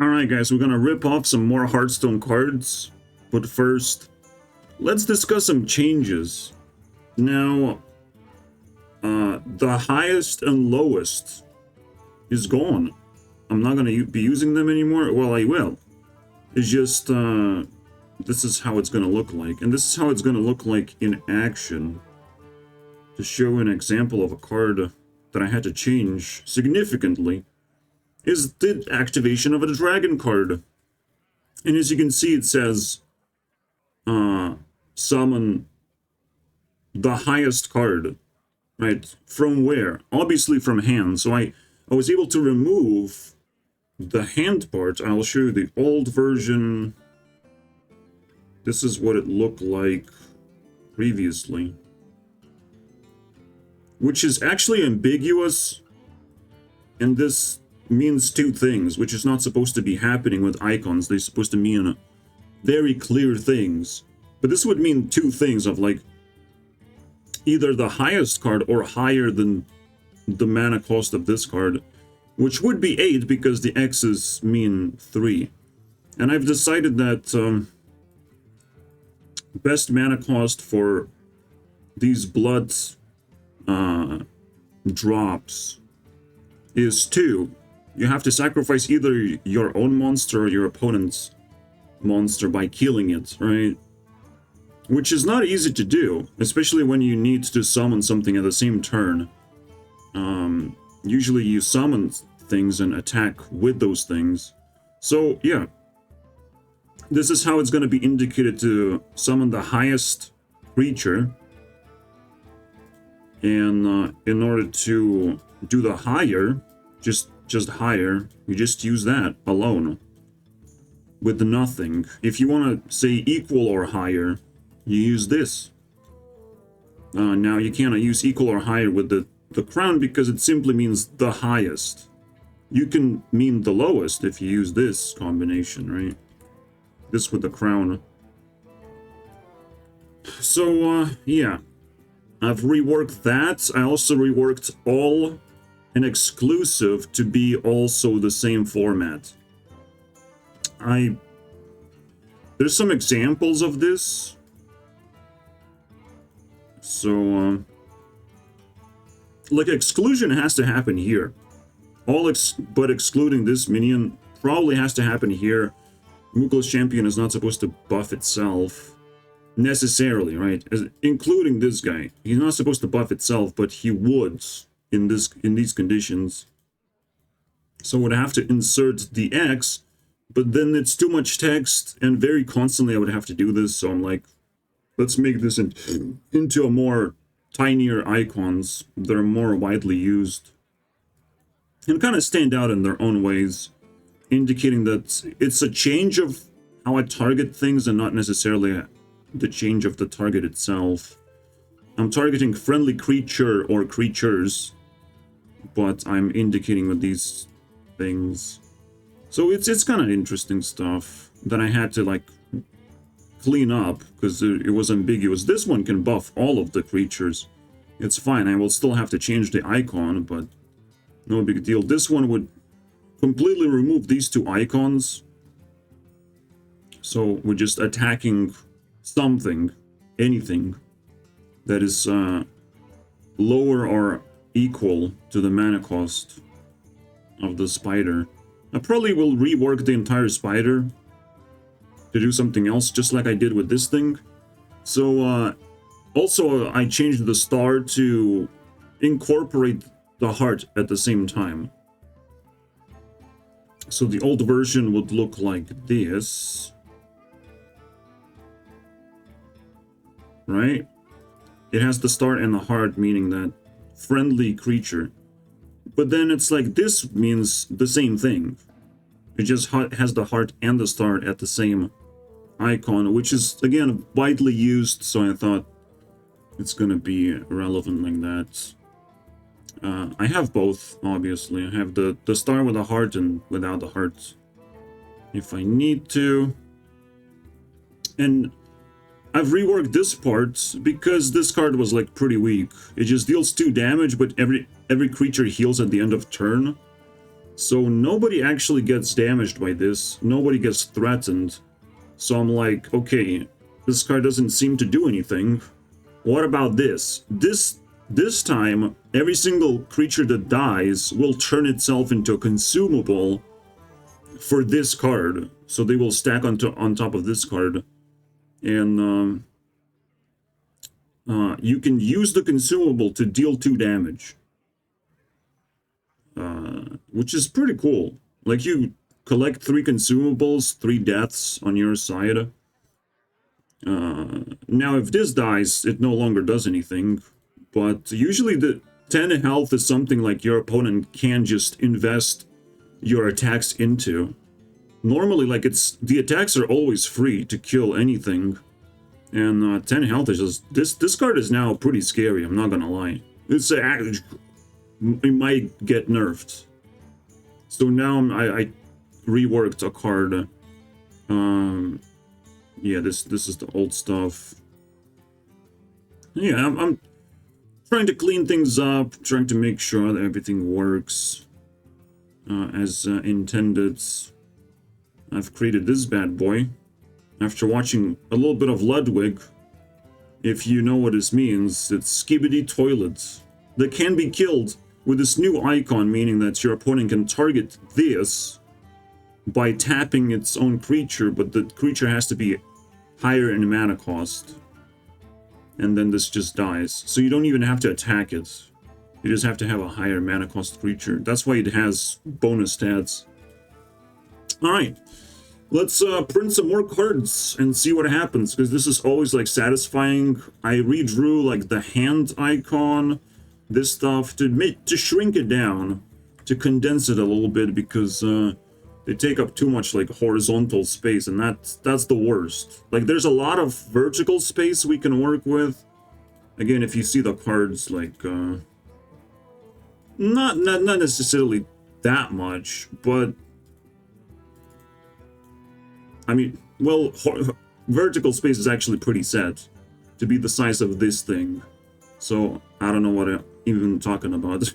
Alright guys, we're gonna rip off some more Hearthstone cards, but first, let's discuss some changes. Now, the highest and lowest is gone. I'm not gonna be using them anymore. Well, I will. It's just, this is how it's gonna look like. And this is how it's gonna look like in action. To show an example of a card that I had to change significantly is the activation of a dragon card. And as you can see, it says, summon the highest card, right? From where? Obviously from hand. So I was able to remove the hand part. I'll show you the old version. This is what it looked like previously, which is actually ambiguous. And this means two things, which is not supposed to be happening with icons. They're supposed to mean very clear things. But this would mean two things of like either the highest card or higher than the mana cost of this card, which would be 8 because the X's mean 3. And I've decided that best mana cost for these blood drops is 2. You have to sacrifice either your own monster or your opponent's monster by killing it, right? Which is not easy to do, especially when you need to summon something at the same turn. Usually you summon things and attack with those things. So, yeah. This is how it's going to be indicated to summon the highest creature. And in order to do the higher, just higher, you just use that alone. With nothing. If you want to say equal or higher, you use this. Now you cannot use equal or higher with the crown because it simply means the highest. You can mean the lowest if you use this combination, right? This with the crown. So, yeah. I've reworked that. I also reworked all and exclusive to be also the same format. There's some examples of this. So, like, exclusion has to happen here. But excluding this minion probably has to happen here. Mughals Champion is not supposed to buff itself necessarily, right? Including this guy. He's not supposed to buff itself, but he would in these conditions. So I would have to insert the X, but then it's too much text, and very constantly I would have to do this, so I'm like, let's make this into a more tinier icons that are more widely used and kind of stand out in their own ways, indicating that it's a change of how I target things and not necessarily the change of the target itself. I'm targeting friendly creature or creatures, but I'm indicating with these things. So it's kind of interesting stuff that I had to like clean up because it was ambiguous. This one can buff all of the creatures. It's fine. I will still have to change the icon, but no big deal. This one would completely remove these two icons. So we're just attacking something, anything that is lower or equal to the mana cost of the spider. I probably will rework the entire spider to do something else, just like I did with this thing. So, also, I changed the star to incorporate the heart at the same time. So the old version would look like this. Right? It has the star and the heart, meaning that friendly creature. But then it's like this means the same thing. It just has the heart and the star at the same icon, which is, again, widely used, so I thought it's gonna be relevant like that. I have both, obviously. I have the star with the heart and without the heart, if I need to. And I've reworked this part because this card was like pretty weak. It just deals 2 damage, but every creature heals at the end of turn. So nobody actually gets damaged by this. Nobody gets threatened. So I'm like, okay, this card doesn't seem to do anything. What about this? This time, every single creature that dies will turn itself into a consumable for this card. So they will stack on top of this card. And you can use the consumable to deal 2 damage. Which is pretty cool. Like, you collect 3 consumables, 3 deaths on your side. Now, if this dies, it no longer does anything. But usually the 10 health is something like your opponent can just invest your attacks into. Normally, like, the attacks are always free to kill anything. And 10 health is just... This card is now pretty scary, I'm not gonna lie. It might get nerfed. So now I reworked a card. Yeah, this is the old stuff. Yeah, I'm trying to clean things up, trying to make sure that everything works as intended. I've created this bad boy after watching a little bit of Ludwig. If you know what this means, it's skibidi toilets that can be killed with this new icon, meaning that your opponent can target this by tapping its own creature, but the creature has to be higher in mana cost. And then this just dies. So you don't even have to attack it. You just have to have a higher mana cost creature. That's why it has bonus stats. Alright. Let's print some more cards and see what happens, because this is always like satisfying. I redrew like the hand icon, this stuff, to shrink it down, to condense it a little bit, because they take up too much like horizontal space, and that's the worst. Like, there's a lot of vertical space we can work with. Again, if you see the cards, like not necessarily that much, but I mean, well, vertical space is actually pretty set to be the size of this thing. So I don't know what I'm even talking about.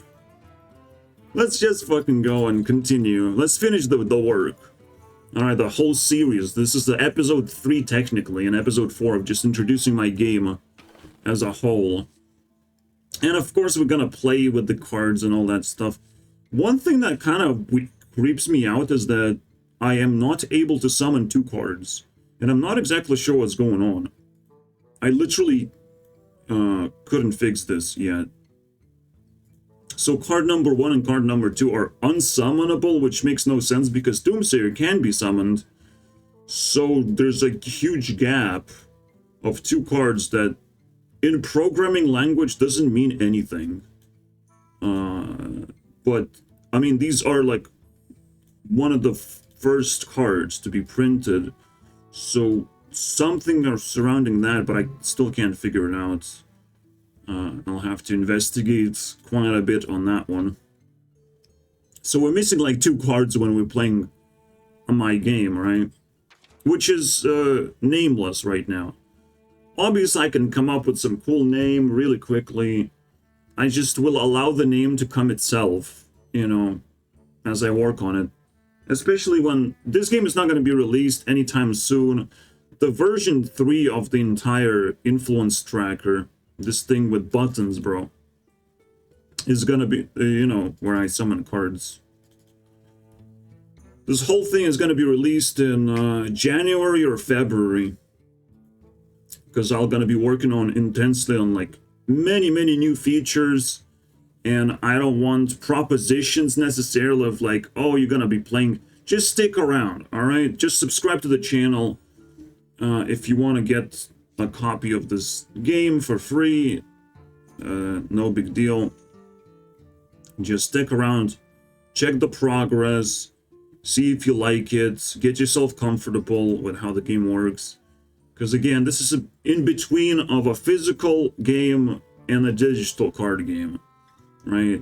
Let's just fucking go and continue. Let's finish the work. Alright, the whole series. This is the episode 3 technically, and episode 4 of just introducing my game as a whole. And of course we're gonna play with the cards and all that stuff. One thing that kind of creeps me out is that I am not able to summon 2 cards. And I'm not exactly sure what's going on. I literally couldn't fix this yet. So card number 1 and card number 2 are unsummonable, which makes no sense because Doomsayer can be summoned. So there's a huge gap of 2 cards that in programming language doesn't mean anything. But, I mean, these are like one of the first cards to be printed. So something surrounding that, but I still can't figure it out. I'll have to investigate quite a bit on that one. So we're missing like 2 cards when we're playing my game, right? Which is nameless right now. Obviously, I can come up with some cool name really quickly. I just will allow the name to come itself, you know, as I work on it. Especially when this game is not going to be released anytime soon. The version 3 of the entire influence tracker, this thing with buttons, bro, is gonna be, you know, where I summon cards. This whole thing is gonna be released in January or February. Because I'm gonna be working on intensely on, like, many new features. And I don't want propositions necessarily of, like, oh, you're gonna be playing. Just stick around, alright? Just subscribe to the channel if you want to get a copy of this game for free. No big deal. Just stick around, check the progress, see if you like it, get yourself comfortable with how the game works. Because again, this is in between of a physical game and a digital card game, right?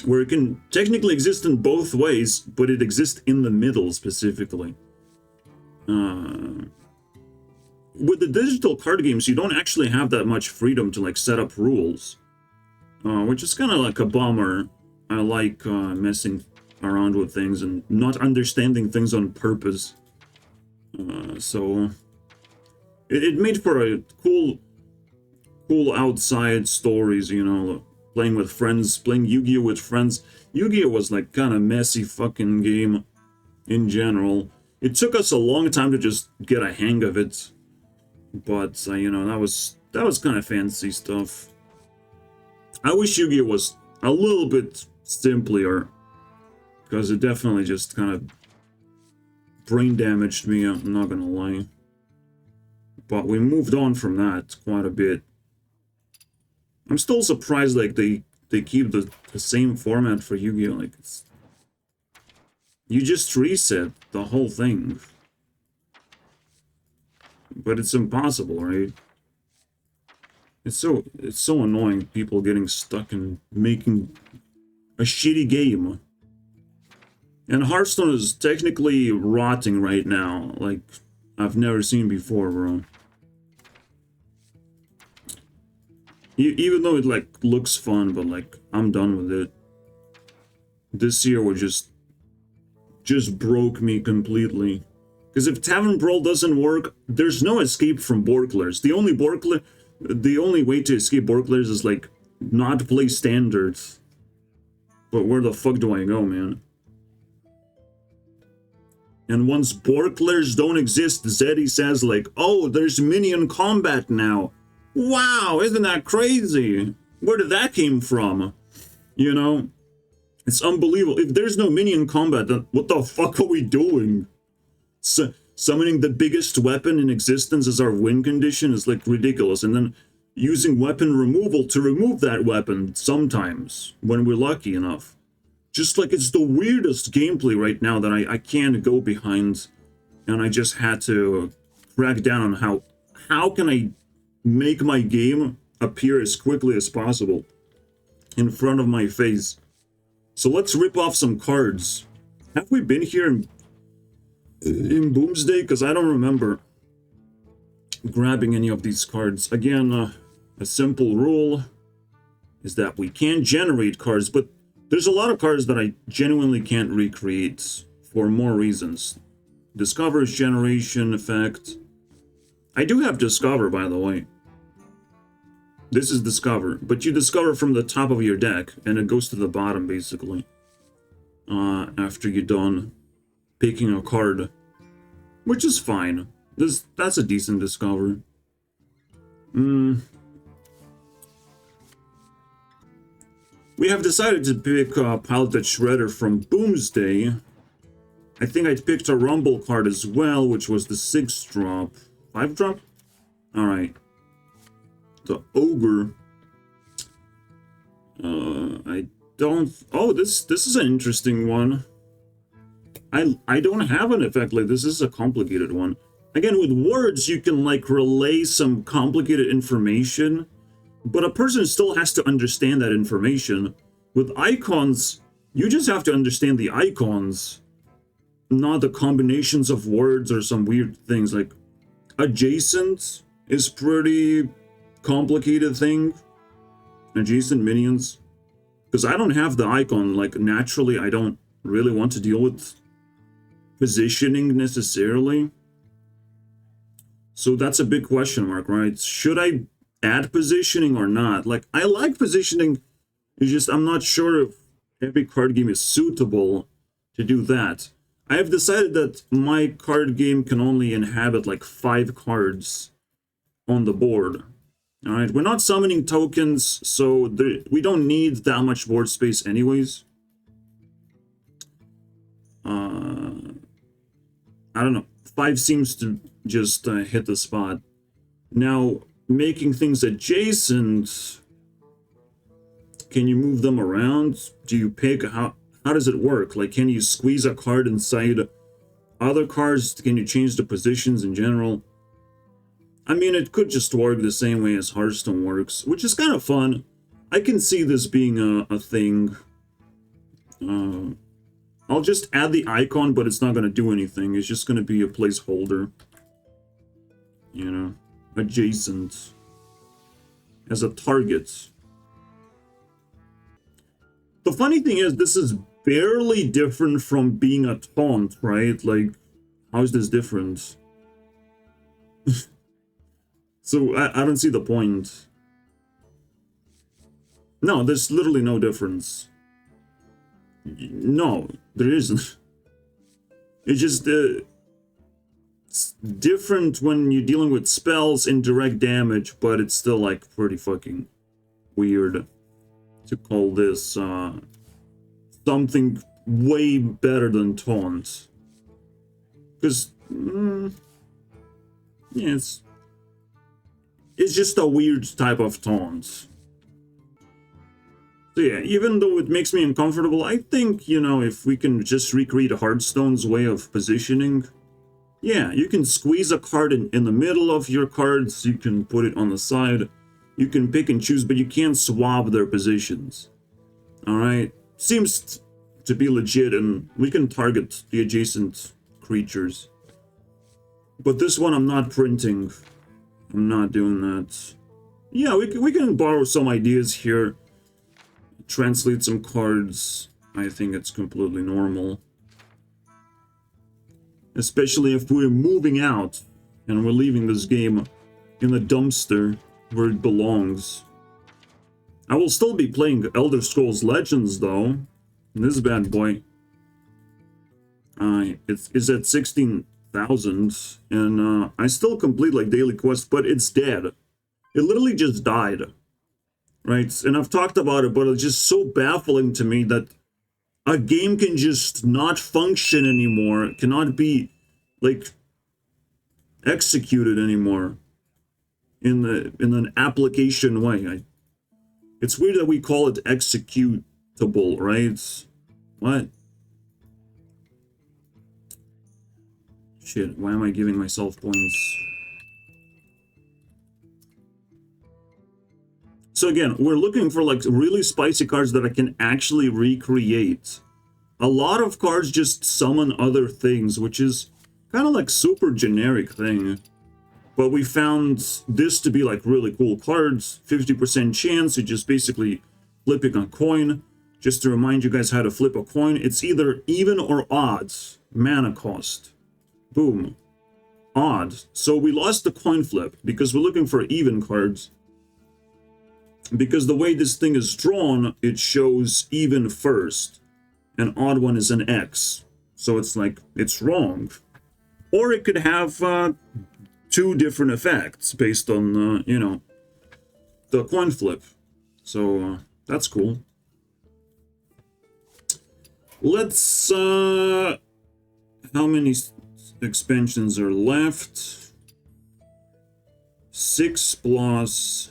Where it can technically exist in both ways, but it exists in the middle specifically. With the digital card games, you don't actually have that much freedom to like set up rules, which is kind of like a bummer. I like messing around with things and not understanding things on purpose. So it made for a cool outside stories, you know, playing with friends, playing Yu-Gi-Oh with friends. Yu-Gi-Oh was like kind of messy fucking game in general. It took us a long time to just get a hang of it, but you know, that was kind of fancy stuff. I wish Yu-Gi-Oh was a little bit simpler, because it definitely just kind of brain damaged me, I'm not gonna lie. But we moved on from that quite a bit. I'm still surprised, like, they keep the same format for Yu-Gi-Oh! Like, you just reset the whole thing. But it's impossible, right? It's so annoying, people getting stuck in making a shitty game. And Hearthstone is technically rotting right now, like I've never seen before, bro. Even though it like looks fun, but like I'm done with it. This year was just broke me completely. Because if Tavern Brawl doesn't work, there's no escape from Borklers. The only way to escape Borklers is like not play standards. But where the fuck do I go, man? And once Borklers don't exist, Zeddy says like, oh, there's minion combat now. Wow, isn't that crazy? Where did that came from? You know? It's unbelievable. If there's no minion combat, then what the fuck are we doing? Summoning the biggest weapon in existence as our win condition is like ridiculous. And then using weapon removal to remove that weapon sometimes, when we're lucky enough. Just like it's the weirdest gameplay right now that I can't go behind. And I just had to crack down on how can I make my game appear as quickly as possible in front of my face. So let's rip off some cards. Have we been here in Boomsday? Because I don't remember grabbing any of these cards. Again, a simple rule is that we can generate cards, but there's a lot of cards that I genuinely can't recreate for more reasons. Discover's generation effect. I do have Discover, by the way. This is Discover, but you discover from the top of your deck, and it goes to the bottom, basically. After you're done picking a card. Which is fine. That's a decent Discover. We have decided to pick Piloted Shredder from Boomsday. I think I picked a Rumble card as well, which was the 6-drop. 5-drop? Alright. The Ogre. I don't... Oh, this is an interesting one. I don't have an effect like this. This is a complicated one. Again, with words, you can, like, relay some complicated information, but a person still has to understand that information. With icons, you just have to understand the icons, not the combinations of words or some weird things. Like, adjacent is pretty complicated thing. Adjacent minions. Because I don't have the icon, like, naturally I don't really want to deal with positioning necessarily. So that's a big question mark, right? Should I add positioning or not? Like, I like positioning, it's just I'm not sure if every card game is suitable to do that. I have decided that my card game can only inhabit like 5 cards on the board. Alright, we're not summoning tokens, so we don't need that much board space anyways. I don't know. 5 seems to just hit the spot. Now, making things adjacent, can you move them around? Do you pick? How does it work? Like, can you squeeze a card inside other cards? Can you change the positions in general? I mean, it could just work the same way as Hearthstone works, which is kind of fun. I can see this being a thing. I'll just add the icon, but it's not going to do anything. It's just going to be a placeholder. You know, adjacent. As a target. The The funny thing is, this is barely different from being a taunt, right? Like, how is this different? So, I don't see the point. No, there's literally no difference. No, there isn't. It's just it's different when you're dealing with spells and direct damage, but it's still like pretty fucking weird to call this something way better than taunt. Because yeah, it's just a weird type of taunt. So yeah, even though it makes me uncomfortable, I think, you know, if we can just recreate Hearthstone's way of positioning, yeah, you can squeeze a card in the middle of your cards, you can put it on the side, you can pick and choose, but you can't swap their positions. Alright? Seems to be legit, and we can target the adjacent creatures. But this one I'm not printing. I'm not doing that. Yeah, we can borrow some ideas here. Translate some cards. I think it's completely normal. Especially if we're moving out and we're leaving this game in the dumpster where it belongs. I will still be playing Elder Scrolls Legends though. This bad boy. It's at 16,000 and I still complete like daily quests, but it's dead. It literally just died. Right? And I've talked about it, but it's just so baffling to me that a game can just not function anymore. It cannot be, like, executed anymore in an application way. It's weird that we call it executable, right? What? Shit, why am I giving myself points? So again, we're looking for like really spicy cards that I can actually recreate. A lot of cards just summon other things, which is kind of like super generic thing. But we found this to be like really cool cards. 50% chance, you're just basically flipping a coin. Just to remind you guys how to flip a coin, it's either even or odds. Mana cost. Boom. Odd. So we lost the coin flip because we're looking for even cards. Because the way this thing is drawn, it shows even first. An odd one is an X. So it's like, it's wrong. Or it could have two different effects based on, you know, the coin flip. So that's cool. Let's, how many expansions are left? 6 plus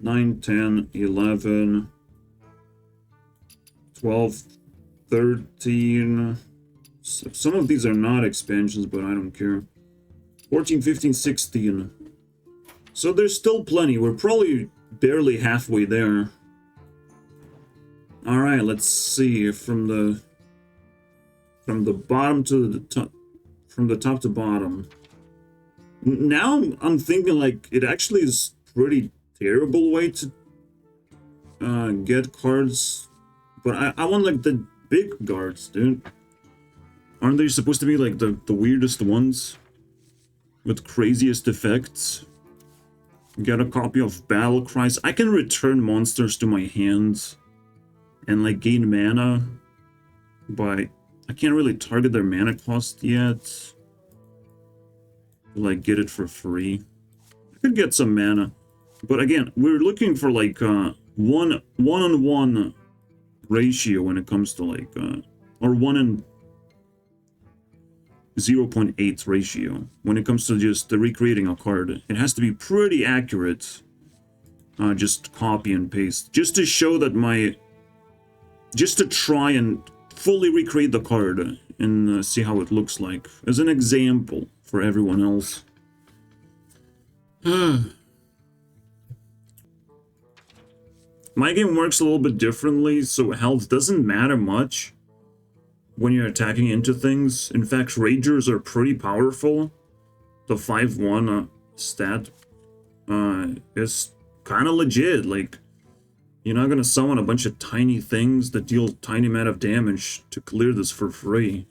9, 10, 11, 12, 13. Some of these are not expansions, but I don't care. 14, 15, 16. So there's still plenty. We're probably barely halfway there. Alright, let's see. From the bottom to the top. From the top to bottom. Now I'm thinking like it actually is pretty terrible way to get cards, but I want like the big cards, dude. Aren't they supposed to be like the weirdest ones with craziest effects? Get a copy of Battle Cries. I can return monsters to my hands and like gain mana, but I can't really target their mana cost yet. Like get it for free. I could get some mana. But again, we're looking for like one-on-one ratio when it comes to like, or 1 and 0.8 ratio when it comes to just recreating a card. It has to be pretty accurate. Just copy and paste. Just to show that just to try and fully recreate the card and see how it looks like. As an example for everyone else. My game works a little bit differently, so health doesn't matter much when you're attacking into things. In fact, Ragers are pretty powerful. The 5-1 stat is kind of legit. Like, You're not gonna summon a bunch of tiny things that deal tiny amount of damage to clear this for free.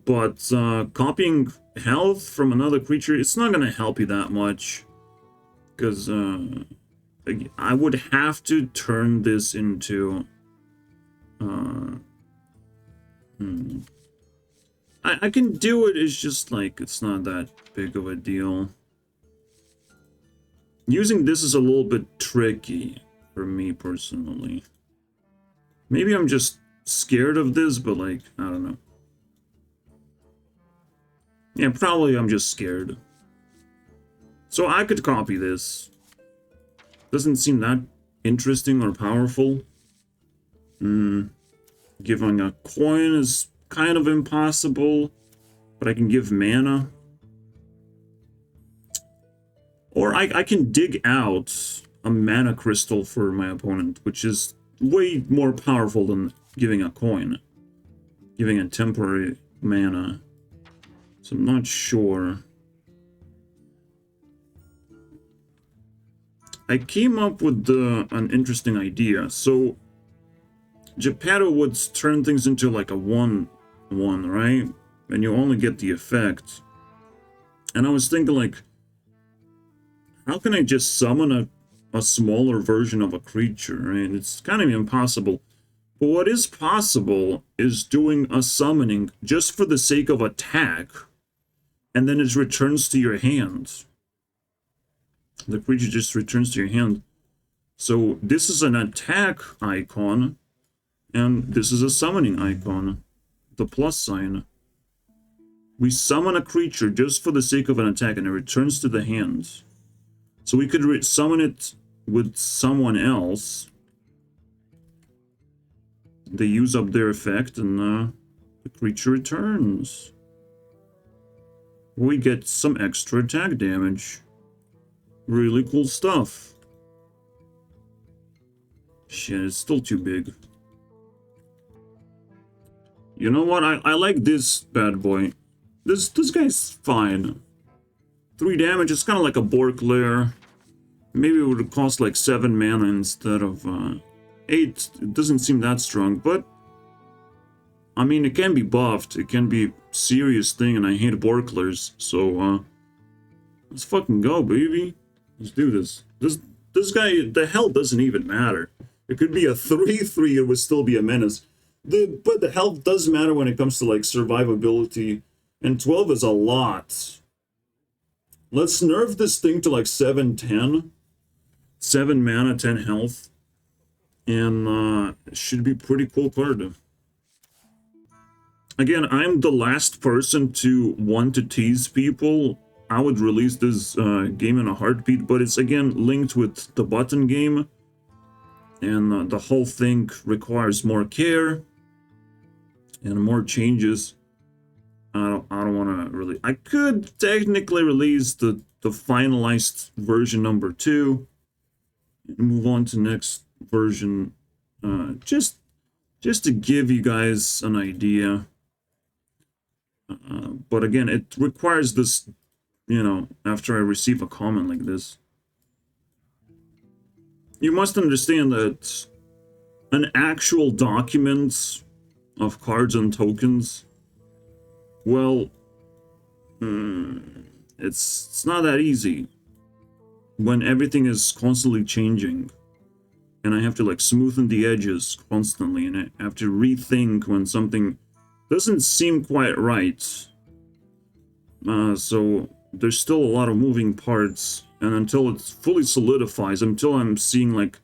But copying health from another creature, it's not gonna help you that much. Because I would have to turn this into... I can do it, it's just like, it's not that big of a deal. Using this is a little bit tricky for me personally. Maybe I'm just scared of this, but like, I don't know. Yeah, probably I'm just scared. So I could copy this. Doesn't seem that interesting or powerful. Giving a coin is kind of impossible, but I can give mana. Or I can dig out a mana crystal for my opponent, which is way more powerful than giving a coin. Giving a temporary mana. So I'm not sure. I came up with an interesting idea. So Geppetto would turn things into like a 1/1, right? And you only get the effect. And I was thinking like, how can I just summon a smaller version of a creature, right? It's kind of impossible. But what is possible is doing a summoning just for the sake of attack, and then it returns to your hand. The creature just returns to your hand. So this is an attack icon, and this is a summoning icon, the plus sign. We summon a creature just for the sake of an attack, and it returns to the hand. So we could summon it with someone else. They use up their effect, and the creature returns. We get some extra attack damage. Really cool stuff. Shit, it's still too big. You know what? I like this bad boy. This guy's fine. 3 damage, it's kind of like a Bork-lair. Maybe it would cost like 7 mana instead of 8. It doesn't seem that strong, but I mean, it can be buffed. It can be a serious thing, and I hate Bork-lairs, so let's fucking go, baby. Let's do this. This guy, the health doesn't even matter. It could be a 3/3, it would still be a menace. But the health does matter when it comes to like survivability, and 12 is a lot. Let's nerf this thing to like 7/10. 7 mana, 10 health. And it should be pretty cool card. Again, I'm the last person to want to tease people. I would release this game in a heartbeat, but it's again linked with the button game. And the whole thing requires more care and more changes. I don't want to really... I could technically release the finalized version number 2 and move on to next version, just to give you guys an idea. But again, it requires this, you know, after I receive a comment like this. You must understand that an actual document of cards and tokens, well, it's not that easy when everything is constantly changing. And I have to like smoothen the edges constantly, and I have to rethink when something doesn't seem quite right. So there's still a lot of moving parts, and until it fully solidifies, until I'm seeing like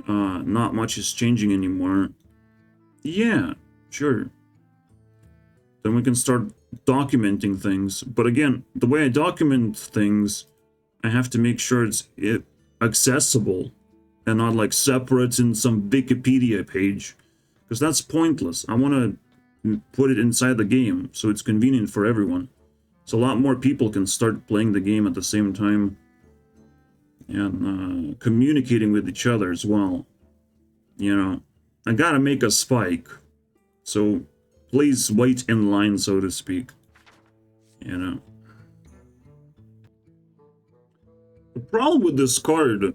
not much is changing anymore, yeah, sure, then we can start documenting things. But again, the way I document things, I have to make sure it's accessible and not like separate in some Wikipedia page, because that's pointless. I want to put it inside the game so it's convenient for everyone, so a lot more people can start playing the game at the same time and communicating with each other as well. You know, I gotta make a spike, so please wait in line, so to speak. You know, the problem with this card,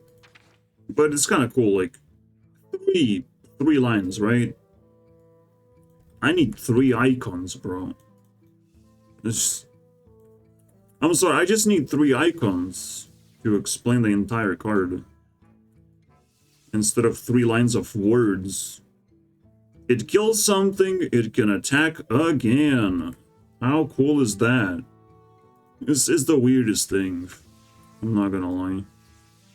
but it's kind of cool, like, three lines, right? I need 3 icons, bro. I'm sorry, I just need 3 icons to explain the entire card. Instead of 3 lines of words. It kills something, it can attack again. How cool is that? This is the weirdest thing. I'm not gonna lie.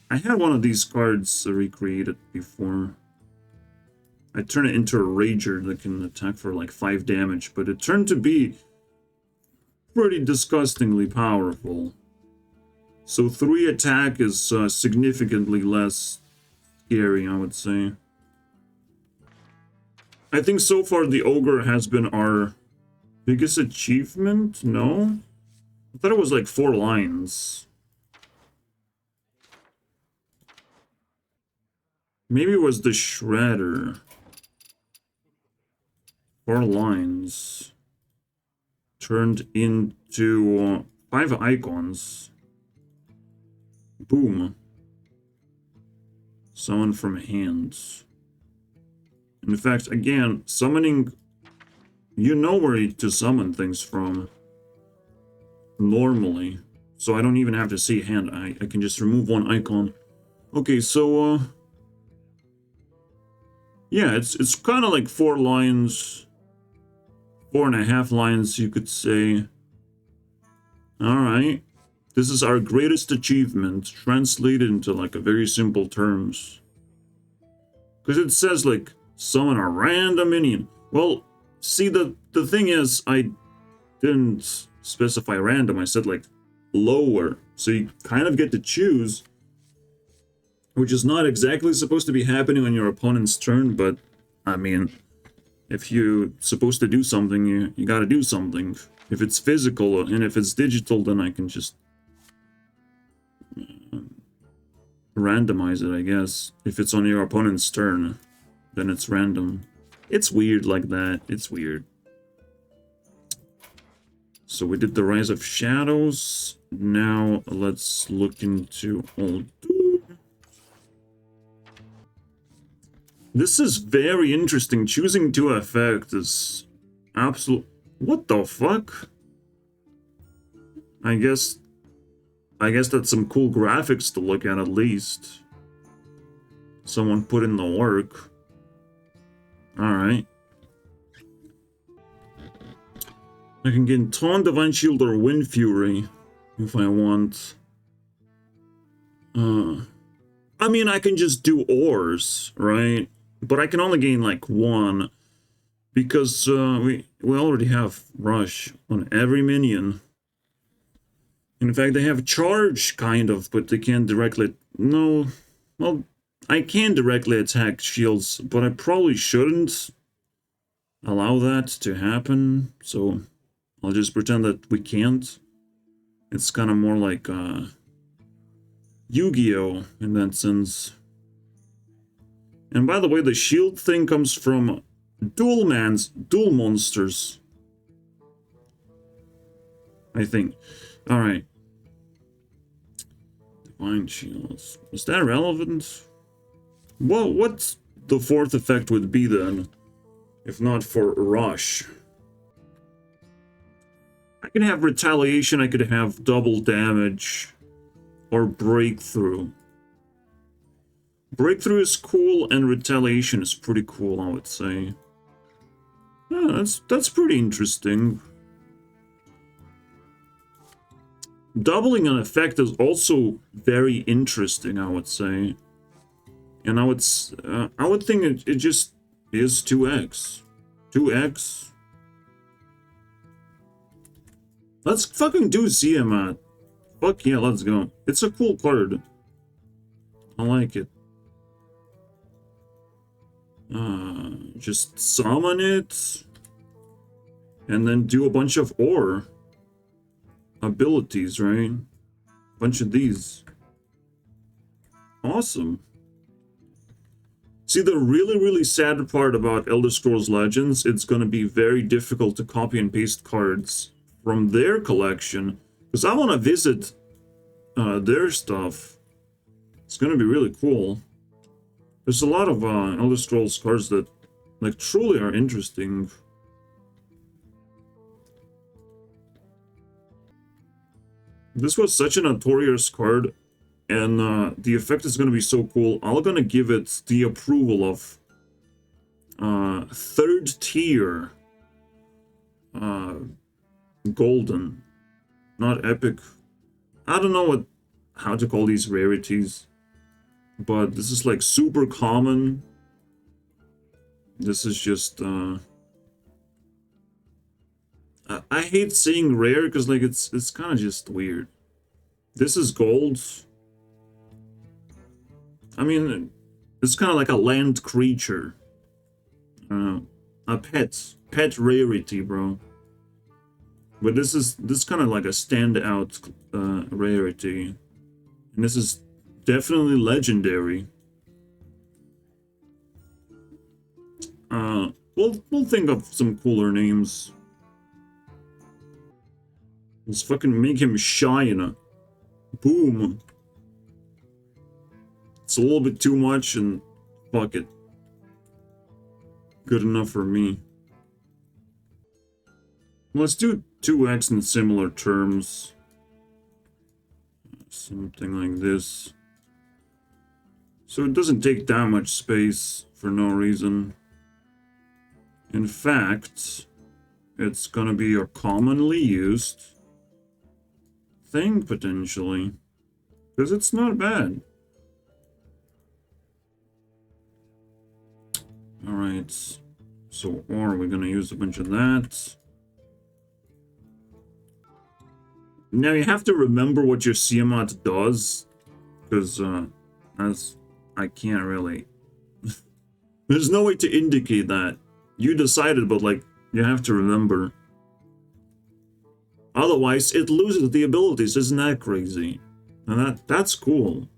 I had one of these cards recreated before. I turned it into a Rager that can attack for like 5 damage, but it turned to be pretty disgustingly powerful. So 3 attack is significantly less scary, I would say. I think so far the Ogre has been our biggest achievement? No? I thought it was like 4 lines. Maybe it was the Shredder. 4 lines. Turned into 5 icons. Boom. Summon from hands. In fact, again, summoning... You know where to summon things from. Normally. So I don't even have to see hand. I can just remove 1 icon. Okay, so... yeah, it's kind of like 4 lines. 4.5 lines, you could say. Alright. This is our greatest achievement, translated into like a very simple terms. Because it says like, summon a random minion. Well, see, the thing is, I didn't specify random, I said like lower. So you kind of get to choose, which is not exactly supposed to be happening on your opponent's turn, but I mean, if you're supposed to do something, you gotta do something. If it's physical and if it's digital, then I can just randomize it, I guess. If it's on your opponent's turn, then it's random. It's weird like that. It's weird. So we did the Rise of Shadows. Now let's look into Old Doom. This is very interesting. Choosing 2 effect is absolute... What the fuck? I guess that's some cool graphics to look at least. Someone put in the work. Alright. I can get Taunt, Divine Shield, or Wind Fury if I want. I mean, I can just do ores, right? But I can only gain like 1. Because we already have Rush on every minion. In fact, they have Charge, kind of, but they can't directly... No, well, I can directly attack shields, but I probably shouldn't allow that to happen, so I'll just pretend that we can't. It's kind of more like Yu-Gi-Oh! In that sense. And by the way, the shield thing comes from dual monsters. I think. Alright. Divine Shields. Is that relevant? Well, what's the 4th effect would be then? If not for Rush. I can have Retaliation, I could have double damage. Or Breakthrough. Breakthrough is cool, and Retaliation is pretty cool, I would say. Yeah, that's pretty interesting. Doubling an effect is also very interesting, I would say. And I would think it just is 2x. 2x. Let's fucking do Ziamat. Fuck yeah, let's go. It's a cool card. I like it. Just summon it. And then do a bunch of ore abilities, right? Bunch of these. Awesome. See, the really sad part about Elder Scrolls Legends, it's gonna be very difficult to copy and paste cards from their collection, because I want to visit their stuff. It's gonna be really cool. There's a lot of Elder Scrolls cards that like truly are interesting. This was such a notorious card, and the effect is going to be so cool. I'm going to give it the approval of third tier golden, not epic. I don't know how to call these rarities, but this is like super common. This is just I hate saying rare because like it's kind of just weird. This is gold. I mean, it's kind of like a land creature. A pet rarity, bro. But this kind of like a standout rarity, and this is definitely legendary. We'll think of some cooler names. Let's fucking make him shine. Boom. It's a little bit too much, and fuck it. Good enough for me. Let's do 2x in similar terms. Something like this. So it doesn't take that much space for no reason. In fact, it's gonna be a commonly used thing, potentially. Because it's not bad. Alright. So, or we're gonna use a bunch of that. Now you have to remember what your Siamat does. Because, as I can't really... There's no way to indicate that. You decided, but like, you have to remember. Otherwise, it loses the abilities. Isn't that crazy? And that's cool.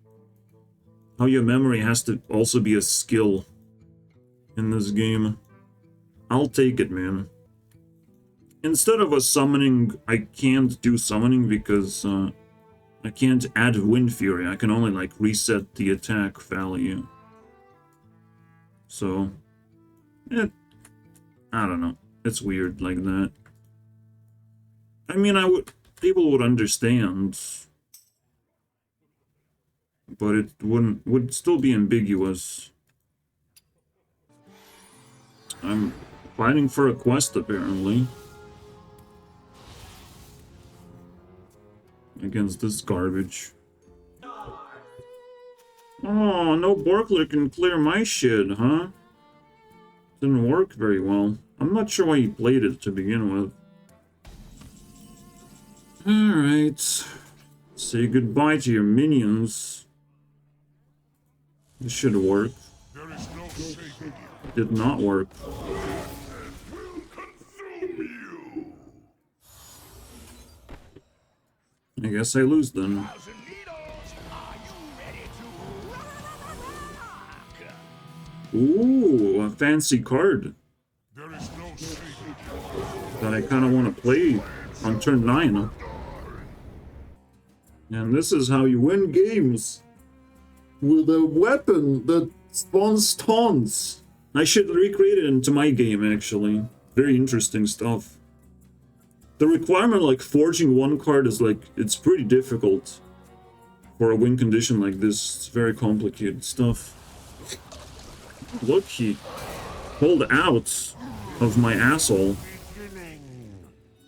How your memory has to also be a skill in this game. I'll take it, man. Instead of a summoning, I can't do summoning because I can't add Wind Fury. I can only like reset the attack value. So, I don't know. It's weird like that. I mean, people would understand, but it would still be ambiguous. I'm fighting for a quest, apparently. Against this garbage. Oh, no Borkler can clear my shit, huh? Didn't work very well. I'm not sure why he played it to begin with. Alright. Say goodbye to your minions. This should work. Did not work. I guess I lose then. Ooh, a fancy card that I kind of want to play on turn 9. And this is how you win games. With a weapon that spawns taunts. I should recreate it into my game, actually. Very interesting stuff. The requirement, like, forging one card is, like, it's pretty difficult. For a win condition like this, it's very complicated stuff. Look, he pulled out of my asshole.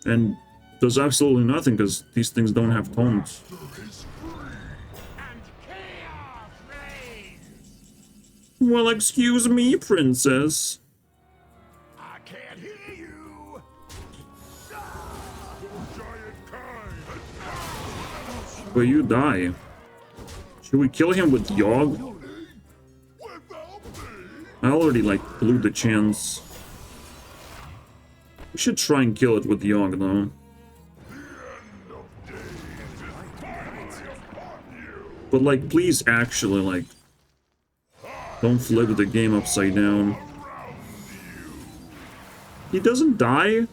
And does absolutely nothing, because these things don't have taunts. Well, excuse me, princess. I can't hear you. But you die. Should we kill him with Yogg? I already, like, blew the chance. We should try and kill it with Yogg, though. But, like, please actually, like, don't flip the game upside down. He doesn't die?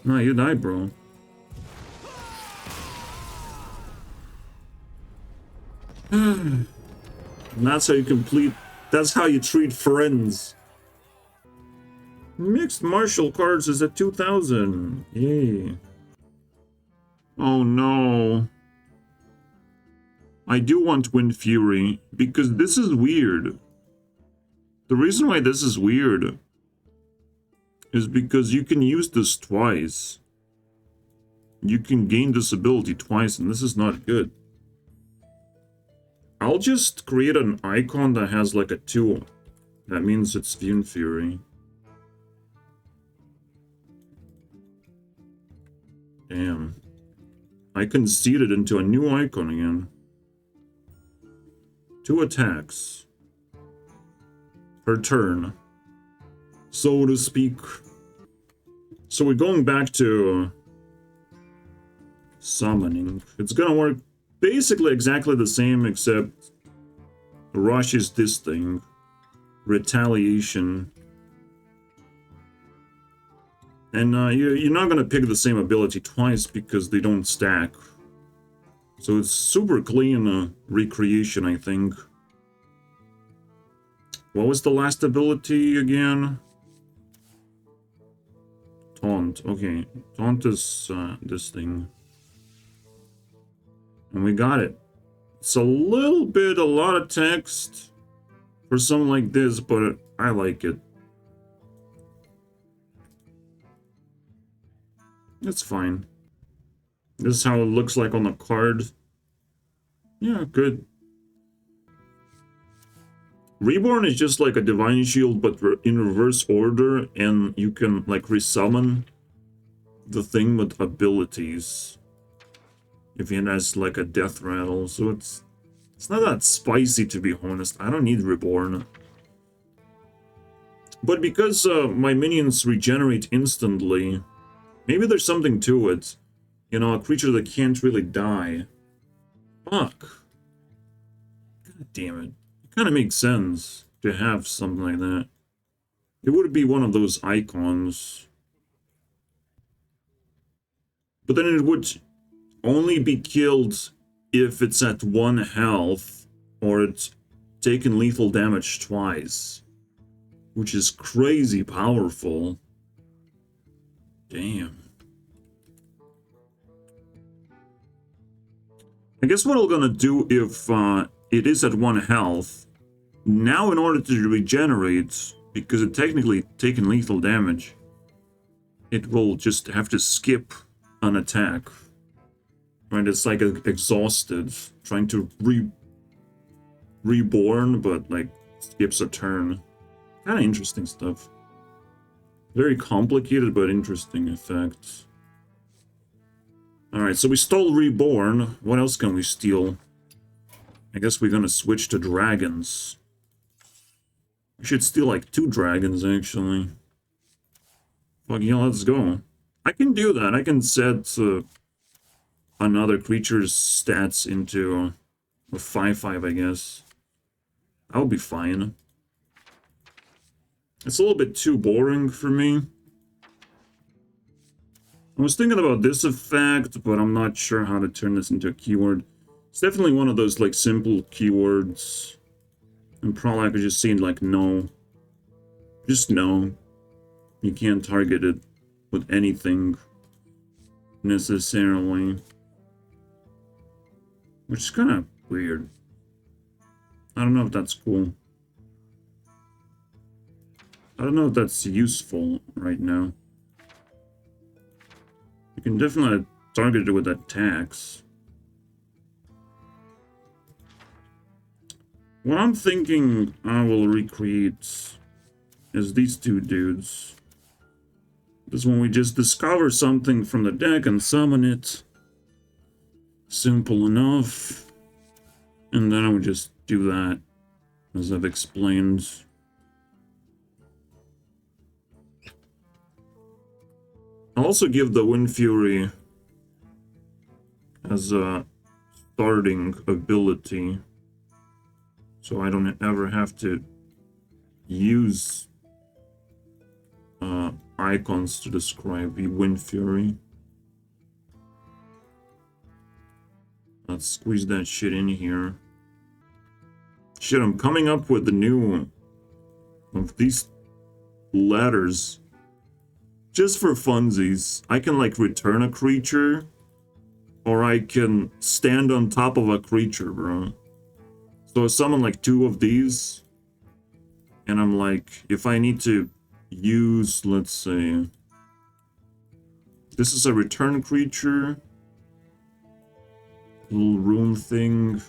No, you died, bro. And that's how you complete... That's how you treat friends. Mixed martial cards is at 2,000. Yay. Oh no. I do want Wind Fury, because this is weird. The reason why this is weird is because you can use this twice. You can gain this ability twice, and this is not good. I'll just create an icon that has like a 2. That means it's Wind Fury. Damn. I conceded into a new icon again. 2 attacks per turn, so to speak. So we're going back to summoning. It's gonna work basically exactly the same, except Rush is this thing. Retaliation. And you're not gonna pick the same ability twice because they don't stack. So it's super clean recreation, I think. What was the last ability again? Taunt. Okay, taunt is this thing. And we got it. It's a lot of text for something like this, but I like it. It's fine. This is how it looks like on the card. Yeah, good. Reborn is just like a Divine Shield, but in reverse order, and you can like resummon the thing with abilities if it has like a death rattle. So it's not that spicy, to be honest. I don't need Reborn. But because my minions regenerate instantly, maybe there's something to it. You know, a creature that can't really die. Fuck. God damn it. It kind of makes sense to have something like that. It would be one of those icons. But then it would only be killed if it's at 1 health or it's taken lethal damage twice. Which is crazy powerful. Damn. I guess what I'm gonna do if it is at 1 health, now in order to regenerate, because it technically taken lethal damage, it will just have to skip an attack. Right, it's like exhausted, trying to reborn, but like skips a turn. Kind of interesting stuff. Very complicated but interesting effects. Alright, so we stole Reborn. What else can we steal? I guess we're gonna switch to dragons. We should steal like 2 dragons, actually. Fuck yeah, let's go. I can do that. I can set another creature's stats into a 5/5, I guess. That would be fine. It's a little bit too boring for me. I was thinking about this effect, but I'm not sure how to turn this into a keyword. It's definitely one of those, like, simple keywords. And probably I could just say, like, no. Just no. You can't target it with anything, necessarily. Which is kind of weird. I don't know if that's cool. I don't know if that's useful right now. You can definitely target it with attacks. What I'm thinking I will recreate is these 2 dudes. This one we just discover something from the deck and summon it. Simple enough. And then I would just do that, as I've explained. I'll also give the Wind Fury as a starting ability, so I don't ever have to use icons to describe the Wind Fury. Let's squeeze that shit in here. Shit, I'm coming up with the new of these ladders. Just for funsies. I can like return a creature, or I can stand on top of a creature, bro. So I summon like 2 of these, and I'm like, if I need to use, let's say, this is a return creature, little rune thing,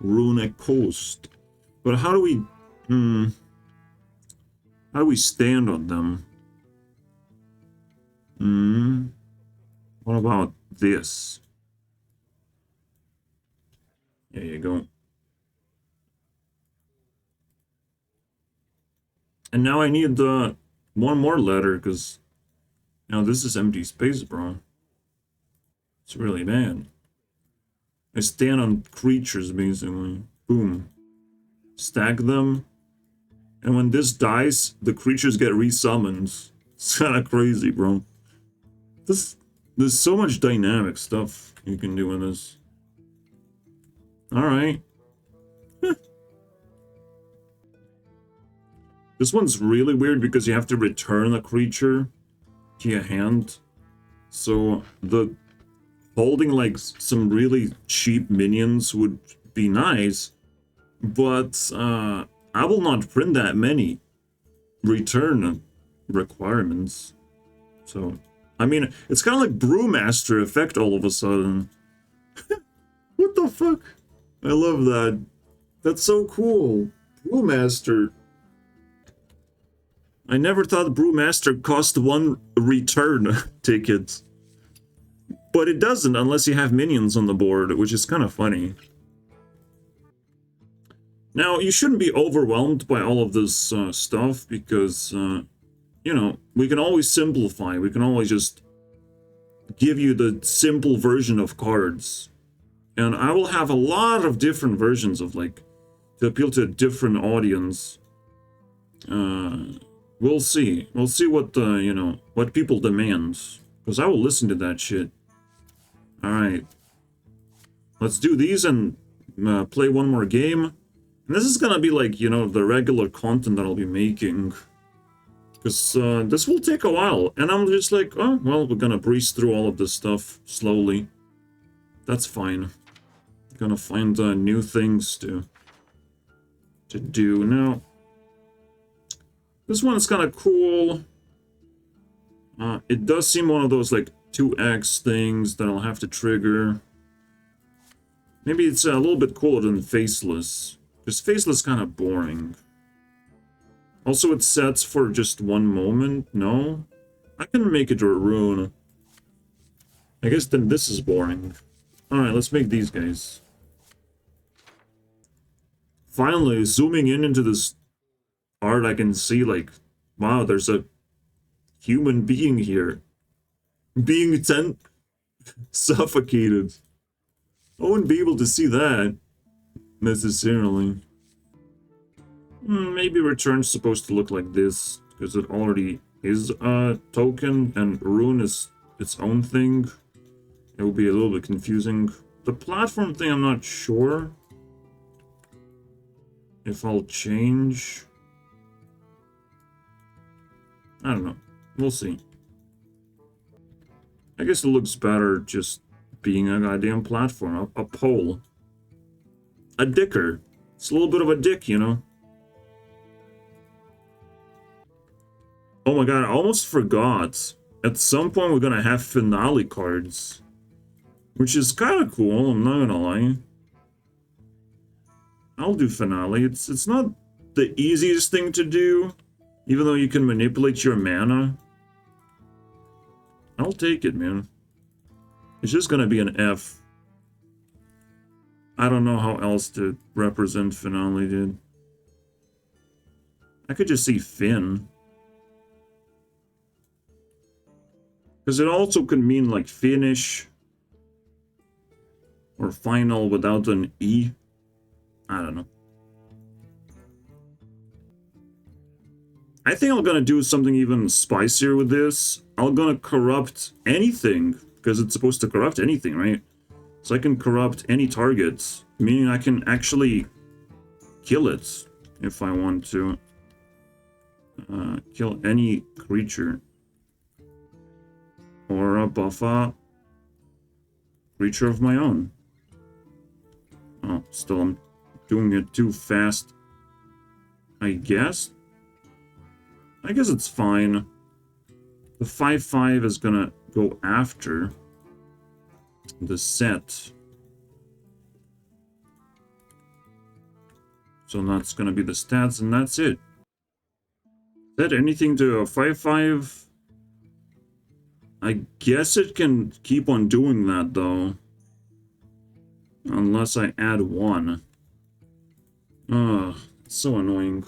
rune coast. But how do we, how do we stand on them? What about this? There you go. And now I need one more letter, because now this is empty space, bro. It's really bad. I stand on creatures, basically. Boom. Stack them. And when this dies, the creatures get resummoned. It's kind of crazy, bro. There's so much dynamic stuff you can do in this. Alright. This one's really weird because you have to return a creature to your hand. So the holding like some really cheap minions would be nice, but I will not print that many return requirements. So I mean, it's kind of like Brewmaster effect all of a sudden. What the fuck? I love that. That's so cool. Brewmaster. I never thought Brewmaster cost 1 return ticket. But it doesn't unless you have minions on the board, which is kind of funny. Now, you shouldn't be overwhelmed by all of this stuff, because, you know, we can always simplify. We can always just give you the simple version of cards. And I will have a lot of different versions of, like, to appeal to a different audience. We'll see. We'll see what, you know, what people demand. Because I will listen to that shit. Alright. Let's do these and play one more game. And this is gonna be like, you know, the regular content that I'll be making. Because this will take a while. And I'm just like, oh, well, we're gonna breeze through all of this stuff slowly. That's fine. Gonna find new things to do. Now, this one's kind of cool. It does seem one of those, like, 2x things that I'll have to trigger. Maybe it's a little bit cooler than Faceless. Because Faceless is kind of boring. Also, it sets for just 1 moment. No? I can make it a rune. I guess then this is boring. Alright, let's make these guys. Finally, zooming in into this art, I can see, like, wow, there's a human being here. Being suffocated. I wouldn't be able to see that, necessarily. Maybe Return's supposed to look like this, because it already is a token, and Rune is its own thing. It will be a little bit confusing. The platform thing, I'm not sure if I'll change. I don't know. We'll see. I guess it looks better just being a goddamn platform. A pole. A dicker. It's a little bit of a dick, you know? Oh my god, I almost forgot. At some point we're gonna have finale cards. Which is kind of cool, I'm not gonna lie. I'll do finale. It's not the easiest thing to do, even though you can manipulate your mana. I'll take it, man. It's just gonna be an F. I don't know how else to represent finale, dude. I could just see Finn. Because it also could mean, like, finish. Or final without an E. I don't know. I think I'm gonna do something even spicier with this. I'm gonna corrupt anything, because it's supposed to corrupt anything, right? So I can corrupt any targets, meaning I can actually kill it if I want to. Kill any creature. Or buff a creature of my own. Oh, still I'm doing it too fast. I guess? I guess it's fine. The 5/5 is gonna go after the set. So that's gonna be the stats, and that's it. Is that anything to a 5/5? I guess it can keep on doing that, though. Unless I add 1. Ugh, it's so annoying.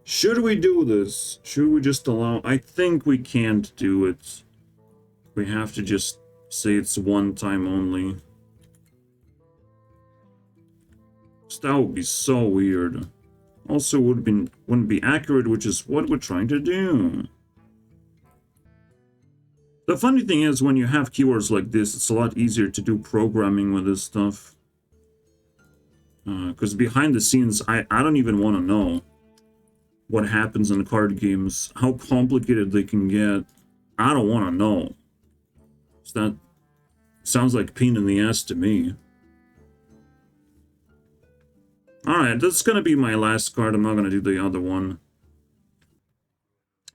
Should we do this? Should we just allow... I think we can't do it. We have to just say it's one time only. That would be so weird. Also wouldn't be accurate, which is what we're trying to do. The funny thing is, when you have keywords like this, it's a lot easier to do programming with this stuff. Because behind the scenes, I don't even want to know what happens in card games, how complicated they can get. I don't want to know. So that sounds like pain in the ass to me. Alright, that's going to be my last card. I'm not going to do the other one.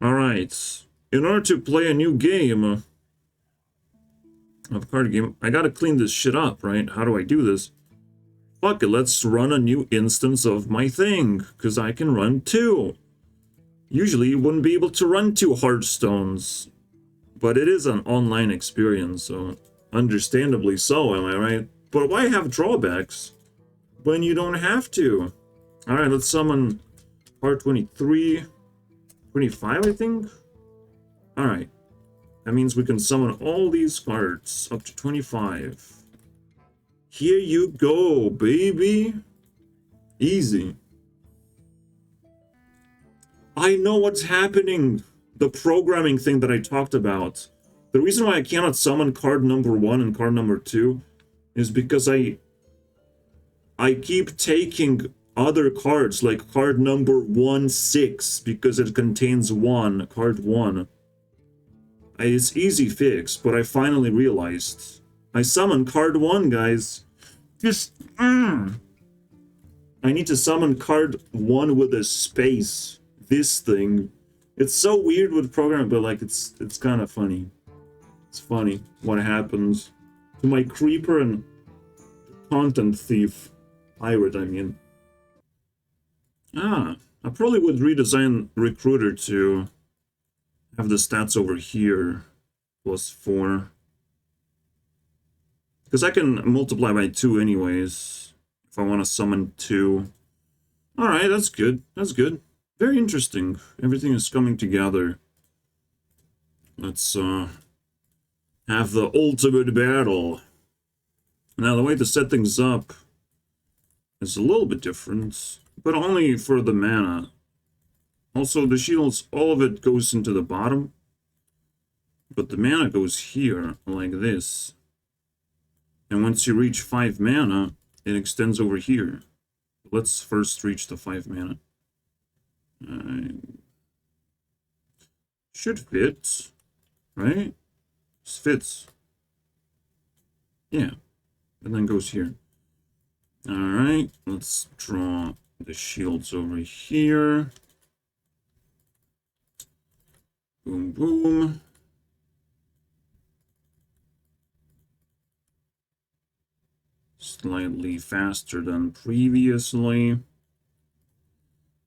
Alright. In order to play a new game, a card game, I got to clean this shit up, right? How do I do this? Fuck it, let's run a new instance of my thing, because I can run 2. Usually you wouldn't be able to run 2 Hearthstones, but it is an online experience, so understandably so, am I right? But why have drawbacks when you don't have to? Alright, let's summon part 23, 25, I think? Alright, that means we can summon all these cards up to 25. Here you go, baby. Easy. I know what's happening. The programming thing that I talked about. The reason why I cannot summon card number 1 and card number 2 is because I keep taking other cards, like card number 1/6, because it contains 1, card 1. It's easy fix, but I finally realized. I summoned card 1, guys. Just, I need to summon card 1 with a space. This thing. It's so weird with programming, but like, it's kind of funny. It's funny what happens to my creeper and content thief. Pirate, I mean. I probably would redesign Recruiter to have the stats over here. +4. Because I can multiply by 2 anyways, if I want to summon 2. Alright, that's good. That's good. Very interesting. Everything is coming together. Let's have the ultimate battle. Now, the way to set things up is a little bit different, but only for the mana. Also, the shields, all of it goes into the bottom, but the mana goes here, like this. And once you reach 5 mana, it extends over here. Let's first reach the 5 mana. Should fit, right? This fits. Yeah. And then goes here. Alright, let's draw the shields over here. Boom, boom. Slightly faster than previously.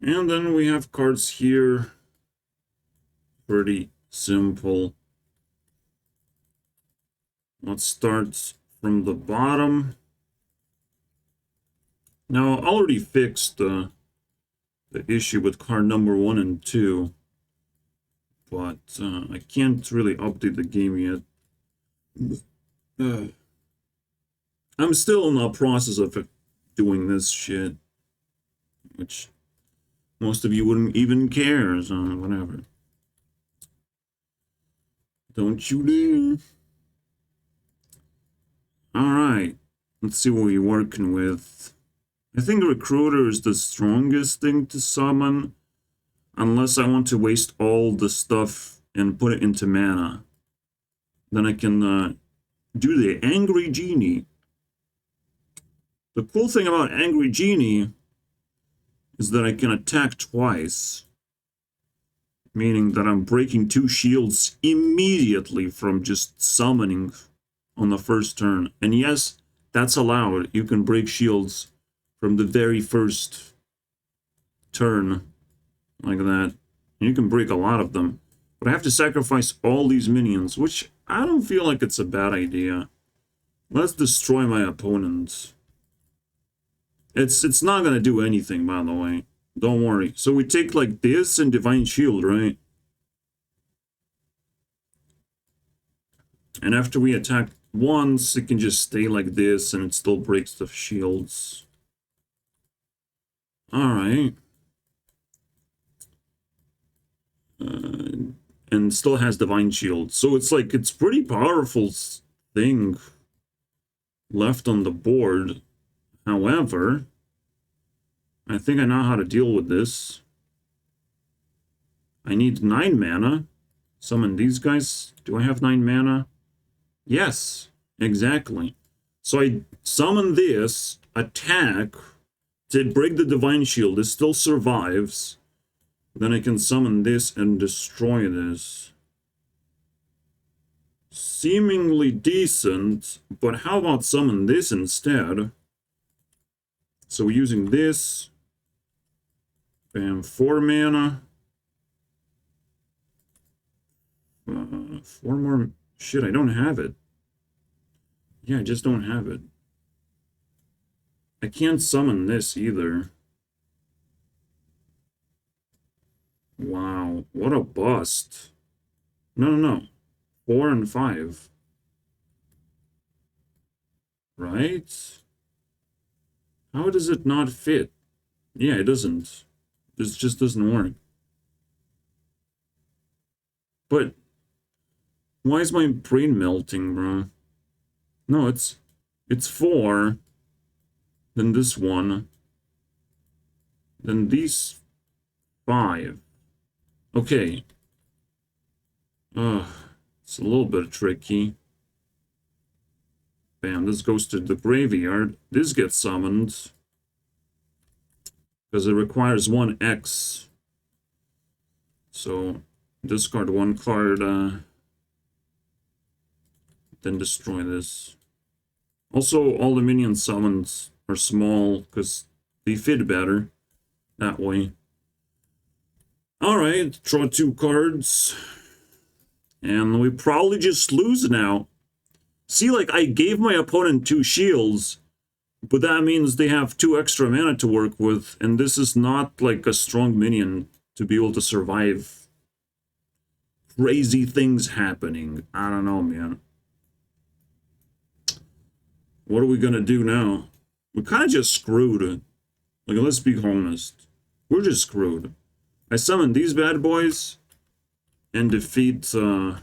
And then we have cards here. Pretty simple. Let's start from the bottom. Now, I already fixed the issue with card number 1 and 2. But I can't really update the game yet. I'm still in the process of doing this shit, which most of you wouldn't even care, so whatever. Don't you dare. Alright, let's see what we're working with. I think Recruiter is the strongest thing to summon, unless I want to waste all the stuff and put it into mana. Then I can do the Angry Genie. The cool thing about Angry Genie is that I can attack twice, meaning that I'm breaking 2 shields immediately from just summoning on the first turn. And yes, that's allowed. You can break shields from the very first turn, like that. And you can break a lot of them. But I have to sacrifice all these minions, which I don't feel like it's a bad idea. Let's destroy my opponent. It's not gonna do anything, by the way. Don't worry. So we take like this and Divine Shield, right? And after we attack once, it can just stay like this and it still breaks the shields. Alright. And still has Divine Shield. So it's like, it's pretty powerful thing left on the board. However, I think I know how to deal with this. I need 9 mana. Summon these guys. Do I have 9 mana? Yes, exactly. So I summon this, attack, to break the Divine Shield. It still survives. Then I can summon this and destroy this. Seemingly decent, but how about summon this instead? So we're using this. Bam, 4 mana. 4 more. Shit, I don't have it. Yeah, I just don't have it. I can't summon this either. Wow, what a bust. No. 4 and 5. Right? How does it not fit? Yeah, it doesn't. This just doesn't work. But why is my brain melting, bro? No, it's 4. Then this one. Then these 5. Okay. It's a little bit tricky. Bam, this goes to the graveyard. This gets summoned. Because it requires 1 X. So, discard 1 card, then destroy this. Also, all the minion summons are small, because they fit better that way. Alright, draw 2 cards. And we probably just lose now. See, like, I gave my opponent 2 shields, but that means they have 2 extra mana to work with, and this is not, like, a strong minion to be able to survive crazy things happening. I don't know, man. What are we gonna do now? We're kind of just screwed. Like, let's be honest. We're just screwed. I summon these bad boys and defeat the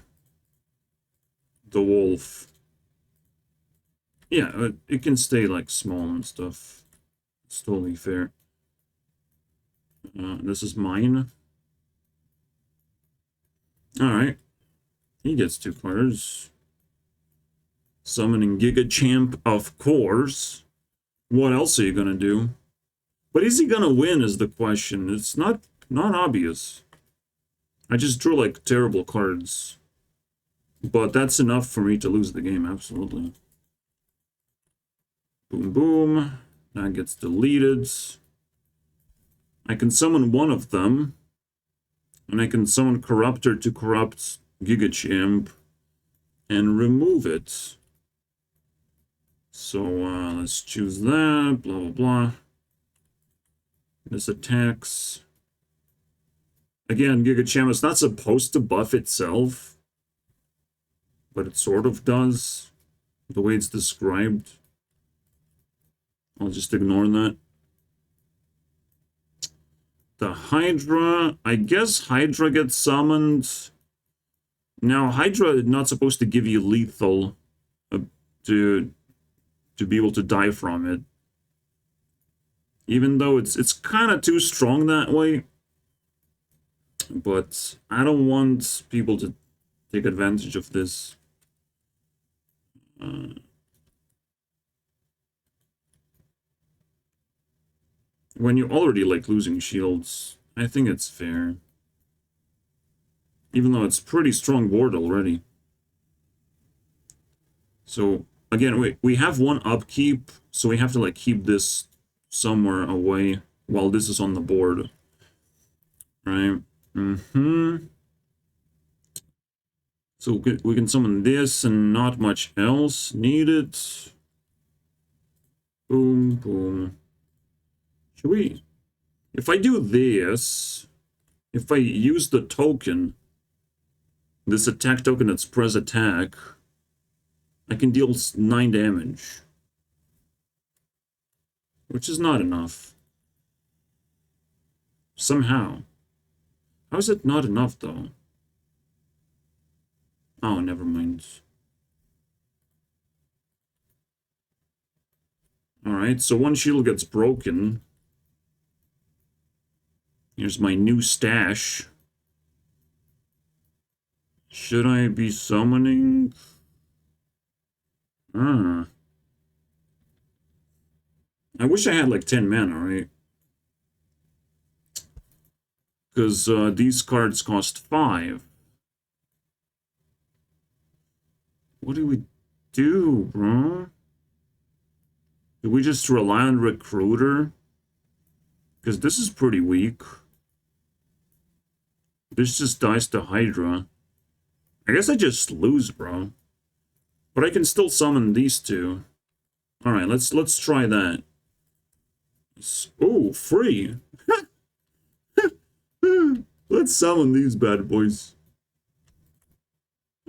wolf. Yeah, it can stay, like, small and stuff. It's totally fair. This is mine. Alright. He gets 2 cards. Summoning Giga Champ, of course. What else are you gonna do? But is he gonna win is the question. It's not obvious. I just drew, like, terrible cards. But that's enough for me to lose the game, absolutely. Boom, boom. That gets deleted. I can summon one of them. And I can summon Corruptor to corrupt Gigachamp. And remove it. So, let's choose that. Blah, blah, blah. This attacks. Again, Gigachamp is not supposed to buff itself. But it sort of does. The way it's described. I'll just ignore that. The Hydra. I guess Hydra gets summoned. Now, Hydra is not supposed to give you lethal to be able to die from it. Even though it's kind of too strong that way. But I don't want people to take advantage of this. When you're already, like, losing shields, I think it's fair. Even though it's pretty strong board already. So, again, we have one upkeep, so we have to, like, keep this somewhere away while this is on the board. Right? So we can summon this and not much else needed. Boom, boom. Should we... If I do this, if I use the token, this attack token that's press attack, I can deal 9 damage. Which is not enough. Somehow. How is it not enough, though? Oh, never mind. Alright, so one shield gets broken. Here's my new stash. Should I be summoning? I wish I had like 10 mana, right? Because these cards cost 5. What do we do, bro? Do we just rely on Recruiter? Because this is pretty weak. This just dies to Hydra. I guess I just lose, bro. But I can still summon these two. Alright, let's try that. Oh, free! Let's summon these bad boys.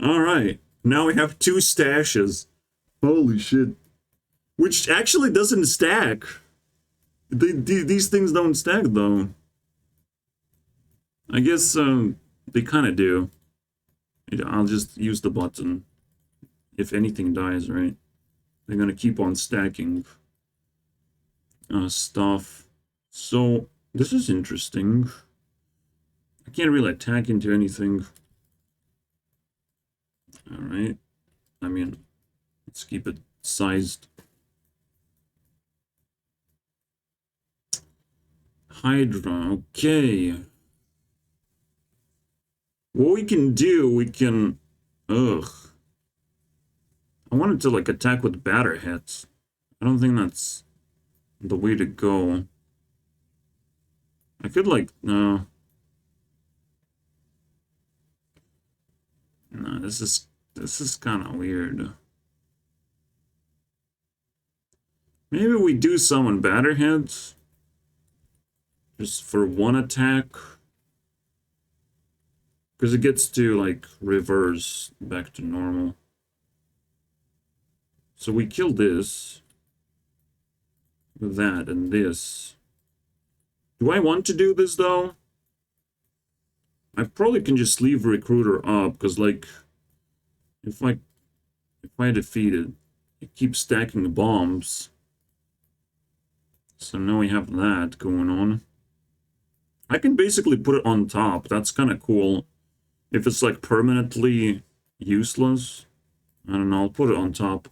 Alright, now we have 2 stashes. Holy shit. Which actually doesn't stack. These things don't stack, though. I guess they kind of do. I'll just use the button. If anything dies, right? They're gonna keep on stacking stuff. So, this is interesting. I can't really attack into anything. Alright. I mean, let's keep it sized. Hydra, okay. What we can do, we can... Ugh. I wanted to, like, attack with batter hits. I don't think that's the way to go. I could, like, no. No, this is kind of weird. Maybe we do summon batter hits. Just for 1 attack. Because it gets to, like, reverse back to normal. So we kill this. With that and this. Do I want to do this, though? I probably can just leave Recruiter up, because, like, if I defeat it, it keeps stacking bombs. So now we have that going on. I can basically put it on top. That's kind of cool. If it's, like, permanently useless, I don't know, I'll put it on top.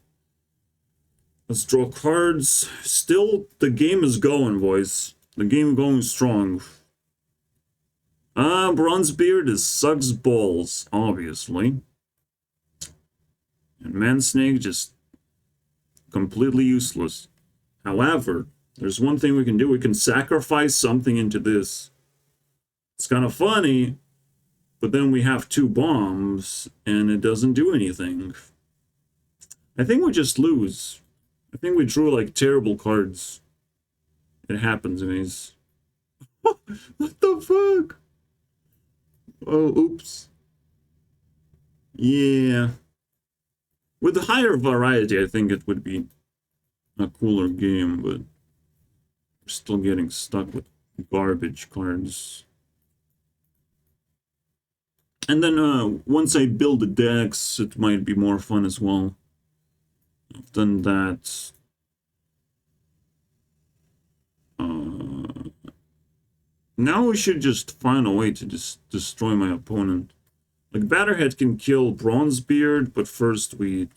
Let's draw cards. Still, the game is going, boys. The game going strong. Bronzebeard is sucks balls, obviously. And Mansnake just completely useless. However, there's one thing we can do. We can sacrifice something into this. It's kind of funny, but then we have 2 bombs, and it doesn't do anything. I think we just lose. I think we drew, like, terrible cards. It happens, guys. What the fuck? Oh, oops. Yeah. With the higher variety, I think it would be a cooler game, but we're still getting stuck with garbage cards. And then once I build the decks, it might be more fun as well. I've done that. Now we should just find a way to just destroy my opponent. Like, Batterhead can kill Bronzebeard, but first we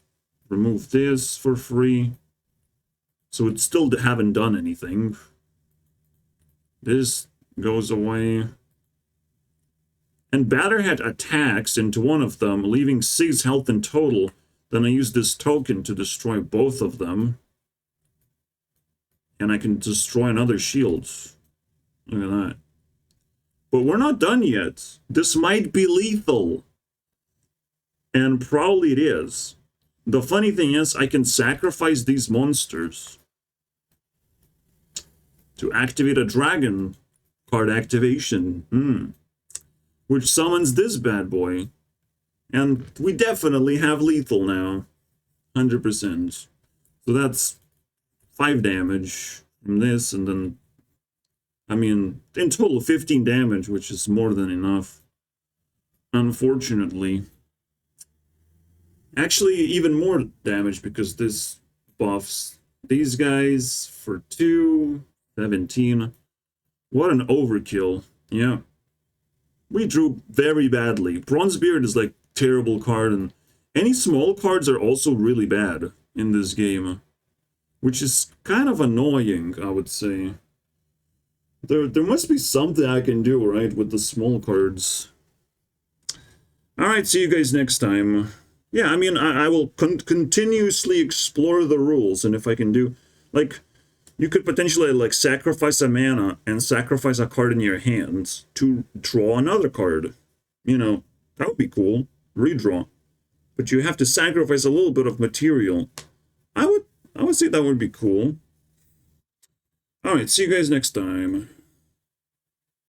remove this for free. So it still haven't done anything. This goes away. And Batterhead attacks into one of them, leaving 6 health in total. Then I use this token to destroy both of them. And I can destroy another shield. Look at that. But we're not done yet. This might be lethal. And probably it is. The funny thing is, I can sacrifice these monsters to activate a dragon card activation. Which summons this bad boy. And we definitely have lethal now. 100%. So that's 5 damage from this, and then, I mean, in total 15 damage, which is more than enough. Unfortunately. Actually, even more damage, because this buffs these guys for 2, 17. What an overkill. Yeah. We drew very badly. Bronzebeard is like terrible card, and any small cards are also really bad in this game, which is kind of annoying, I would say. There must be something I can do, right, with the small cards. Alright, see you guys next time. Yeah, I mean, I will continuously explore the rules, and if I can do, like, you could potentially, like, sacrifice a mana and sacrifice a card in your hands to draw another card. You know, that would be cool. Redraw. But you have to sacrifice a little bit of material. I would say that would be cool. Alright, see you guys next time.